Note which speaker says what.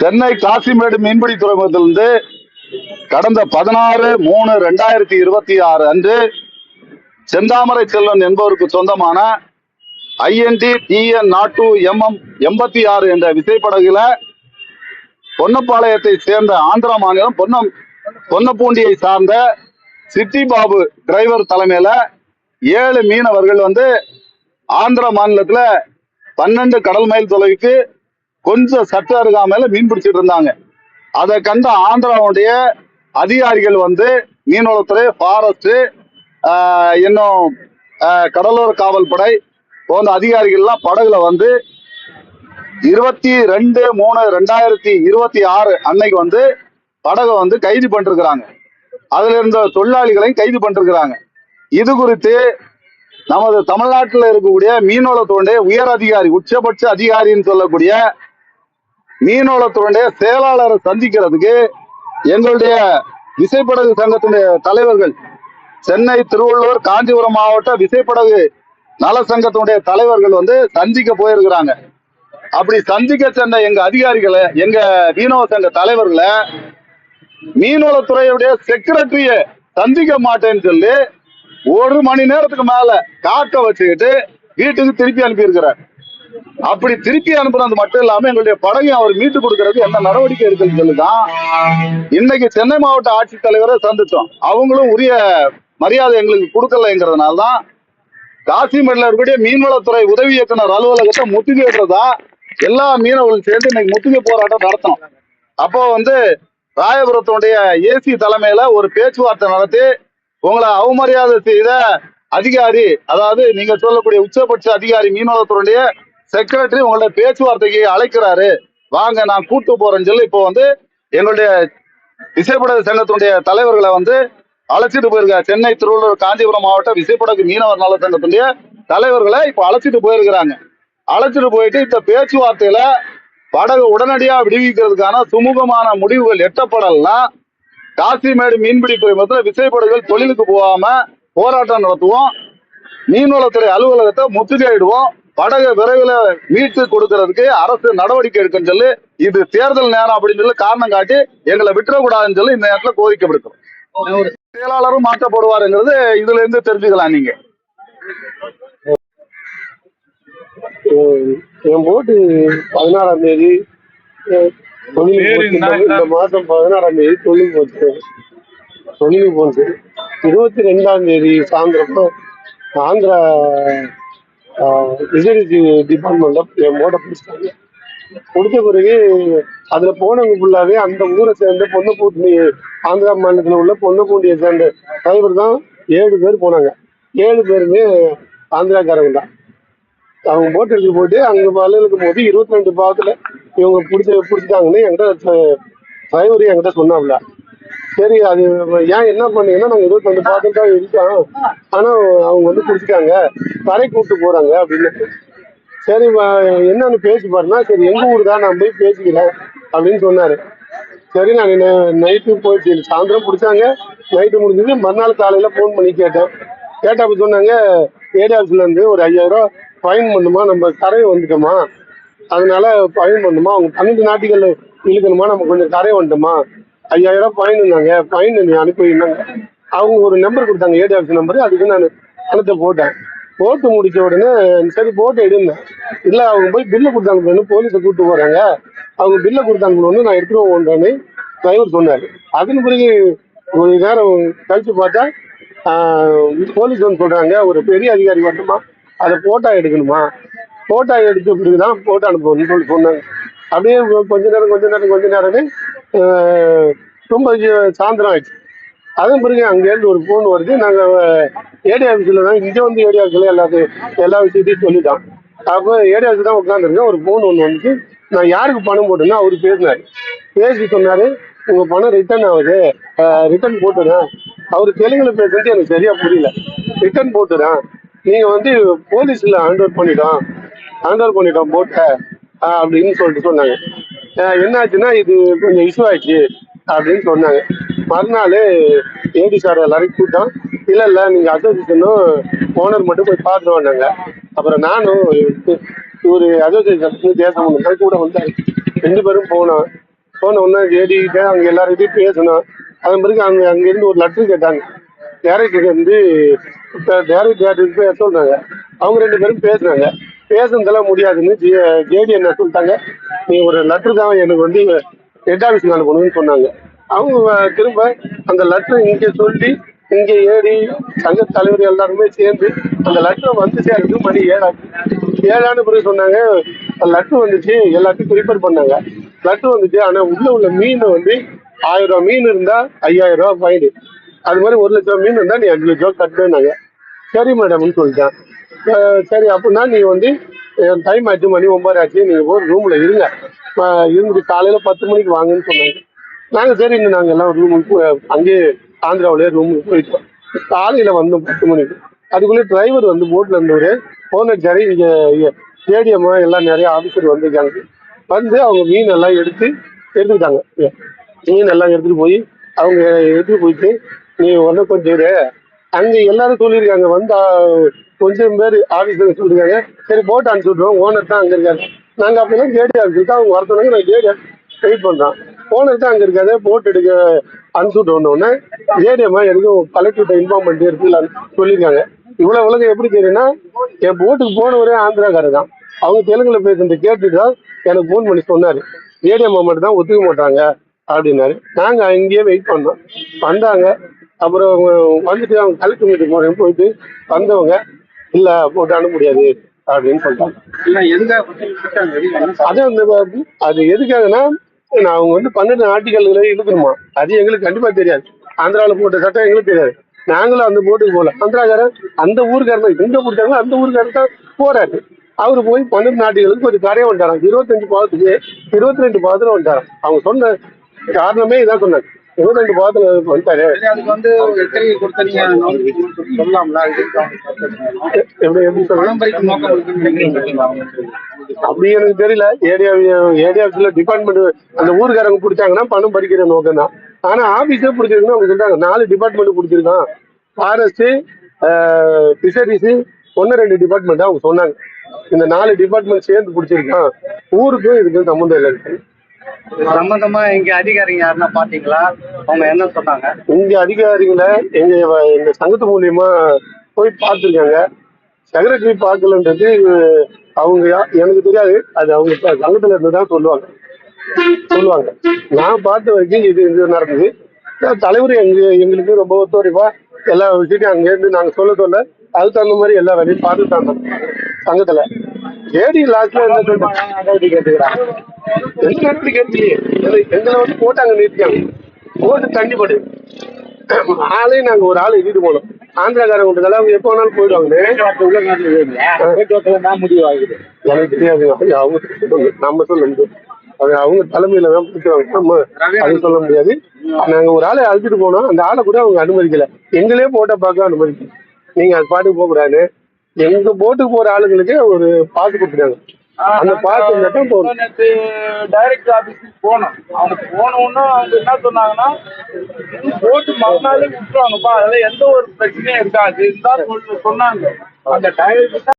Speaker 1: சென்னை காசிமேடு மீன்பிடி துறைமுகத்திலிருந்து கடந்த 16/3/2026 அன்று செந்தாமரை செல்வன் என்பவருக்கு சொந்தமான INT TN 86 என்ற விசைப்படகுல பொன்னப்பாளையத்தை சேர்ந்த ஆந்திரா மாநிலம் பொன்னப்பூண்டியை சார்ந்த சிட்டி பாபு டிரைவர் தலைமையில 7 மீனவர்கள் ஆந்திர மாநிலத்துல 12 கடல் மைல் தொலைவுக்கு கொஞ்சம் சற்று அருகாமையில மீன் பிடிச்சிட்டு இருந்தாங்க. அதை கண்ட ஆந்திராவுடைய அதிகாரிகள் மீன்வளத்துறை, ஃபாரஸ்ட், இன்னும் கடலோர காவல் படை போன்ற அதிகாரிகள்லாம் படகுல 22/3/2026 அன்னைக்கு படகை கைது பண்ணிருக்கிறாங்க. அதுல இருந்த தொழிலாளிகளையும் கைது பண்ணிருக்கிறாங்க. இது குறித்து நமது தமிழ்நாட்டில் இருக்கக்கூடிய மீன்வளத்துறையுடைய உயர் அதிகாரி, உச்சபட்ச அதிகாரின்னு சொல்லக்கூடிய மீன்வளத்துறையுடைய செயலாளரை சந்திக்கிறதுக்கு எங்களுடைய விசைப்படகு சங்கத்தினுடைய தலைவர்கள், சென்னை, திருவள்ளூர், காஞ்சிபுரம் மாவட்ட விசைப்படகு நல சங்கத்தினுடைய தலைவர்கள் சந்திக்க போயிருக்கிறாங்க. அப்படி சந்திக்க சென்ற எங்க அதிகாரிகளை, எங்க மீனவ சங்க தலைவர்களை மீன்வளத்துறையுடைய செக்ரட்டரிய சந்திக்க மாட்டேன்னு சொல்லி 1 மணி நேரத்துக்கு மேல காக்க வச்சுக்கிட்டு வீட்டுக்கு திருப்பி அனுப்பியிருக்கிறார். அப்படி திருப்பி அனுப்புறது மட்டும் இல்லாம எங்களுடைய படகையும் அவர் மீட்டு கொடுக்கறது என்ன நடவடிக்கை இருக்குன்னு சொல்லிதான் இன்னைக்கு சென்னை மாவட்ட ஆட்சித்தலைவரை சந்திச்சோம். அவங்களும் உரிய மரியாதை எங்களுக்கு கொடுக்கலைங்கிறதுனால்தான் காசிமேட்ல இருக்கக்கூடிய மீன்வளத்துறை உதவி இயக்குனர் அலுவலகத்தை முற்றுகையிடுறதா எல்லா மீனவர்களும் சேர்ந்து இன்னைக்கு முற்றுகை போராட்டம் நடத்தணும். அப்போ ராயபுரத்தினுடைய ஏசி தலைமையில ஒரு பேச்சுவார்த்தை நடத்தி, உங்களை அவமரியாதை செய்த அதிகாரி, அதாவது நீங்க சொல்லக்கூடிய உச்சபட்ச அதிகாரி மீனவளத்துறையுடைய செக்ரட்டரி உங்களுடைய பேச்சுவார்த்தைக்கு அழைக்கிறாரு, வாங்க நான் கூட்டு போறேன்னு சொல்லி இப்போ எங்களுடைய விசைப்படகு சங்கத்தினுடைய தலைவர்களை அழைச்சிட்டு போயிருக்காங்க. சென்னை, திருவள்ளூர், காஞ்சிபுரம் மாவட்ட விசைப்படகு மீனவர் நல சங்கத்தினுடைய தலைவர்களை இப்போ அழைச்சிட்டு போயிருக்கிறாங்க. அழைச்சிட்டு போயிட்டு இந்த பேச்சுவார்த்தையில படகு உடனடியாக விடுவிக்கிறதுக்கான சுமூகமான முடிவுகள் எட்டப்படலாம், காசிமேடு மீன்பிடி துறைமுகத்தில் விசைப்படகுகள் தொழிலுக்கு போகாம போராட்டம் நடத்துவோம், மீன்வளத்துறை அலுவலகத்தை முற்றுகையிடுவோம், படகு விரைவில் மீட்டு கொடுக்கறதுக்கு அரசு நடவடிக்கை எடுக்குன்னு சொல்லி, இது தேர்தல் நேரம் அப்படின்னு சொல்லி காரணம் காட்டி எங்களை விட்டுறக்கூடாதுன்னு சொல்லி இந்த நேரத்தில் கோரிக்கை விடுக்கிறோம். செயலாளரும் மாற்றப்படுவாருங்கிறது இதுல இருந்து தெரிஞ்சுக்கலாம். நீங்க
Speaker 2: என் போட்டு 16ஆம் தேதி இந்த மாசம் 16ஆம் தேதி தொழில் போச்சு. 22ஆம் தேதி சாயந்தரப்போ ஆந்திரா ரிசர்வ் டிபார்ட்மெண்ட்ல என் போட்டை பிடிச்சிட்டாங்க. பிடிச்ச பிறகு அதுல போனவங்க ஃபுல்லாவே அந்த ஊரை சேர்ந்த பொன்னப்பூண்டி, ஆந்திரா மாநிலத்தில் உள்ள பொன்னப்பூண்டியை சேர்ந்த டிரைவர் தான் 7 பேர் போனாங்க. 7 பேருமே ஆந்திராக்காரங்க தான். அவங்க போட் எடுத்துட்டு போயிட்டு அங்க பல்லுக்கும் போது 22 பாவத்துல இவங்க பிடிச்சிட்டாங்கன்னு என்கிட்ட டிரைவர் என்கிட்ட சொன்னாப்ல. சரி, அது ஏன் என்ன பண்ணீங்கன்னா, நாங்க 22 பாவத்துல தான் இருக்கோம், ஆனா அவங்க பிடிச்சிட்டாங்க, கரை கூப்பிட்டு போறாங்க அப்படின்னு. சரி, என்னன்னு பேசி பாருன்னா, சரி எங்க ஊர் தான், நான் போய் பேசிக்கிறேன் அப்படின்னு சொன்னாரு. சரி, நான் நைட்டு போயிட்டு சாயந்தரம் பிடிச்சாங்க, நைட்டு முடிஞ்சது. மறுநாள் காலையில போன் பண்ணி கேட்டேன். அப்படி சொன்னாங்க, ஏடிஆர்ஸ்ல இருந்து ஒரு 5000 ரூபா ஃபைன் பண்ணுமா, நம்ம கரையை வந்துட்டோமா, அதனால ஃபைன் பண்ணுமா, அவங்க 12 நாட்டுகள் இழுக்கணுமா, நம்ம கொஞ்சம் கரையை வந்துட்டோமா, 5000 ரூபா ஃபைன் இருந்தாங்க, ஃபைன் நீ அனுப்பினாங்க. அவங்க ஒரு நம்பர் கொடுத்தாங்க, ஏடிஆர்ஸ் நம்பரு. அதுக்கு நான் பணத்தை போட்டேன். போட்டு முடிச்ச உடனே சரி போட்டு எடுந்தேன். இல்லை, அவங்க போய் பில்லை கொடுத்தாங்க, போலீஸை கூப்பிட்டு போறாங்க, அவங்க பில்லை கொடுத்தாங்கன்னு நான் எடுத்துருவோம்னு டிரைவர் சொன்னார். அதன் பிறகு ஒரு நேரம் கழிச்சு பார்த்தா போலீஸ் சொல்றாங்க, ஒரு பெரிய அதிகாரி மட்டுமா அதை போட்டோ எடுக்கணுமா, போட்டோ எடுத்த பிறகுதான் போட்டோ அனுப்பணும்னு சொல்லி சொன்னாங்க. அப்படியே கொஞ்ச நேரமே ரொம்ப சாயந்தரம் ஆயிடுச்சு. அதன் பிறகு அங்கேருந்து ஒரு ஃபோன் வருது. நாங்கள் ஏடி ஆஃபீஸில் தான், இங்கே ஏடி ஆஃபீஸில் எல்லா விஷயத்தையும் சொல்லிட்டோம். அப்போ ஏடி ஆஃபீஸ் தான் உட்காந்துருக்கேன். ஒரு ஃபோன் ஒன்று வந்துச்சு. நான் யாருக்கு பணம் போட்டேன்னா அவர் பேசினார். பேசி சொன்னார், உங்கள் பணம் ரிட்டர்ன் ஆகுது, ரிட்டர்ன் போட்டுறேன். அவர் தெலுங்குல பேசுறது எனக்கு சரியா புரியல. ரிட்டர்ன் போட்டுறேன், நீங்கள் போலீஸில் ஹேண்ட் ஓவர் பண்ணிட்டோம் போட்ட அப்படின்னு சொல்லிட்டு சொன்னாங்க. என்னாச்சுன்னா, இது கொஞ்சம் இஷ்யூ ஆயிடுச்சு அப்படின்னு சொன்னாங்க. மறுநாள் ஏடி சார் எல்லாரையும் கூப்பிட்டோம். இல்லை நீங்கள் அசோசியேஷனும் ஓனர் மட்டும் போய் பார்த்துட்டு வந்தாங்க. அப்புறம் நானும் ஒரு அசோசியேஷன் தேசம் கூட வந்தார். 2 பேரும் போனோம். போன உடனே ஏடிக்கிட்ட அங்க எல்லார்கிட்டையும் பேசணும். அதன் பிறகு அங்கிருந்து ஒரு லெட்டர் கேட்டாங்க. டேரக்டர் வந்து டேரக்டர் பேச சொல்றாங்க. அவங்க 2 பேரும் பேசுனாங்க. பேசுனதெல்லாம் முடியாதுன்னு ஜேடி என்ன சொல்லிட்டாங்க, நீ ஒரு லெட்டர் தான் எனக்கு வந்து ஹெட் ஆஃபீஸ்க்கு அனுப்பணும்னு சொன்னாங்க. அவங்க திரும்ப அந்த லெட்டர் இங்க சொல்லி இங்க ஏடி சங்க தலைவர் எல்லாருமே சேர்ந்து அந்த லெட்டர் வந்து சேர்ந்து மணி 7 பிறகு சொன்னாங்க லெட்டர் வந்துச்சு, எல்லாத்தையும் ப்ரிப்பேர் பண்ணாங்க. லெட்டர் வந்துச்சு, ஆனா உள்ள மீன் வந்து 1000 ரூபாய் மீன் இருந்தா 5000 ரூபாய் ஃபைனு. அது மாதிரி 1 லட்சம் மீன் இருந்தா நீ 5 லட்சம் கட்டுனாங்க. சரி மேடம்னு சொல்லிட்டேன். சரி அப்படின்னா நீ வந்து டைம் ஆச்சு, மணி 9 ஆச்சு, நீங்க போய் ரூம்ல இருங்க, இருந்துட்டு காலையில 10 மணிக்கு வாங்கன்னு சொன்னாங்க. நாங்க சரி நாங்க எல்லாம் ரூமுக்கு அங்கேயே ஆந்திராவிலே ரூமுக்கு போயிட்டோம். காலையில வந்தோம் 10 மணிக்கு. அதுக்குள்ளே டிரைவர் வந்து போட்ல இருந்தவரு போன் அடிச்சாரு, இங்க ஸ்டேடியம் எல்லாம் நிறைய ஆபீசர் வந்திருக்காங்க. வந்து அவங்க மீன் எல்லாம் எடுத்துக்கிட்டாங்க. மீன் எல்லாம் எடுத்துட்டு போய் அவங்க எடுத்துட்டு போயிட்டு நீ உடனே கொஞ்சம் இரு. அங்க எல்லாரும் சொல்லியிருக்காங்க, வந்து கொஞ்சம் பேர் ஆபீசர் சொல்லிருக்காங்க, சரி போட்டு அனுப்பிச்சு விட்ருவோம், ஓனர் தான் அங்க இருக்காரு. நாங்க அப்படின்னா ஜேடி அனுப்பிச்சுட்டா அவங்க வர சொன்னாங்க. நான் ஜேடி வெயிட் பண்றோம். ஓனர் தான் அங்க இருக்காரு, போட்டு எடுக்க அனுப்பிச்சு விட்டோன்னே ஜேடிஎம்மா எதுக்கும் கலெக்டர்கிட்ட இன்ஃபார்ம் பண்ணிட்டு இருக்குன்னு சொல்லியிருக்காங்க. இவ்வளவு உலகம் எப்படி தெரியும்னா, என் போட்டுக்கு போனவரே ஆந்திராக்காரர் தான். அவங்க தெலுங்குல பேசுறத கேட்டுட்டு தான் எனக்கு ஃபோன் பண்ணி சொன்னாரு, ஜேடிஎம்மா மட்டும் தான் ஒத்துக்க மாட்டாங்க அப்படின்னாரு. நாங்க அங்கேயே வெயிட் பண்ணோம். வந்தாங்க. அப்புறம் வந்துட்டு அவங்க கலெக்டர் மீட்டிங் போறேன் போயிட்டு வந்தவங்க இல்ல போட்டு அனுப்ப முடியாது அப்படின்னு சொல்லிட்டாங்க. அது எதுக்காகன்னா அவங்க வந்து 12 ஆர்டிகல்களை இழுக்கணுமா, அது எங்களுக்கு கண்டிப்பா தெரியாது. ஆந்திராவில் போட்ட சட்டம் எங்களுக்கு தெரியாது. நாங்களும் அந்த போட்டுக்கு போகல. ஆந்திராக்காரன் அந்த ஊருக்காரன் எங்க போட்டாங்களோ அந்த ஊருக்காரன் தான் போறாரு. அவரு போய் 12 நாட்டுகளுக்கு ஒரு கரையை வந்துட்டாராம். 25 பாவத்துக்கு 22 பாவத்துல வந்துட்டாராம். அவங்க சொன்ன காரணமே இதான் சொன்னாங்க, 22 பாவத்துல வந்துட்டாரு.
Speaker 3: அதுக்கு வந்து எச்சரிக்கை கொடுத்த நீங்க சொல்லலாம்ல,
Speaker 2: எப்படி அப்படி எனக்கு தெரியல. ஏரியாவில் டிபார்ட்மெண்ட் அந்த ஊருக்காரங்க பிடிச்சாங்கன்னா பணம் பறிக்கிற நோக்கம் தான். ஆனா ஆபீஸே பிடிச்சிருக்குன்னு அவங்க சொல்றாங்க. 4 டிபார்ட்மெண்ட் பிடிச்சிருக்கான், ஃபாரஸ்ட், பிஷரிஸ், 1-2 டிபார்ட்மெண்ட் அவங்க சொன்னாங்க. இந்த 4 டிபார்ட்மெண்ட் சேர்ந்து பிடிச்சிருக்கான், ஊருக்கும் இதுக்கும் சம்மந்தம் இல்லை.
Speaker 3: சம்பந்தமா இங்க அதிகாரிங்க யாருன்னா பாத்தீங்களா? அவங்க என்ன சொன்னாங்க?
Speaker 2: இங்க அதிகாரிகளை எங்க சங்கத்து மூலியமா போய் பார்த்துருக்காங்க. செக்ரட்டரி பார்க்கலன்றது அவங்க எனக்கு தெரியாது, அது அவங்க சங்கத்துல இருந்து தான் சொல்லுவாங்க. நான் பார்த்த வரைக்கும் இது நடந்தது. தலைவர் எங்களுக்கு ரொம்ப ஒத்துழைப்பா எல்லா விஷயத்தையும் அங்கேருந்து நாங்க சொல்ல அதுக்கு தகுந்த மாதிரி எல்லா வேலையும் பார்த்துட்டாங்க சங்கத்துல. ஏடி லாஸ்ட்ல என்ன சொல்றாங்க, எங்களை வந்து போட்டாங்க, நிறுத்தியாங்க, போட்டு தண்ணி போட்டு ஆளையும் நாங்க ஒரு ஆளை இழுட்டு போனோம். ஆந்திராக்காரங்க விட்டதால அவங்க எப்போ வேணாலும் போயிடுவாங்க.
Speaker 3: முடிவு ஆகுது
Speaker 2: எனக்கு தெரியாதுங்க, அவங்க நம்ம சொல்ல முடியும், அது அவங்க தலைமையில தான் பிடிக்கிறாங்க, நம்ம அது சொல்ல முடியாது. நாங்க ஒரு ஆளை அழைச்சிட்டு போனோம், அந்த ஆளை கூட அவங்க அனுமதிக்கல. எங்களே போட்டோ பார்க்க அனுமதிக்கல. நீங்க அது பாட்டுக்கு போக கூடாது. எங்க போட்டுக்கு போற ஆளுங்களுக்கு ஒரு பாஸ் கொடுத்துட்டாங்க. அந்த பாஸ்
Speaker 3: டைரக்டர் ஆபீஸ்க்கு போனோம். அவங்க போனோம்னா அவங்க என்ன சொன்னாங்கன்னா, போட்டு மறுநாளே விட்டுருவாங்கப்பா, அதெல்லாம் எந்த ஒரு பிரச்சனையும் இருக்காது சொன்னாங்க. அந்த டைரக்டர்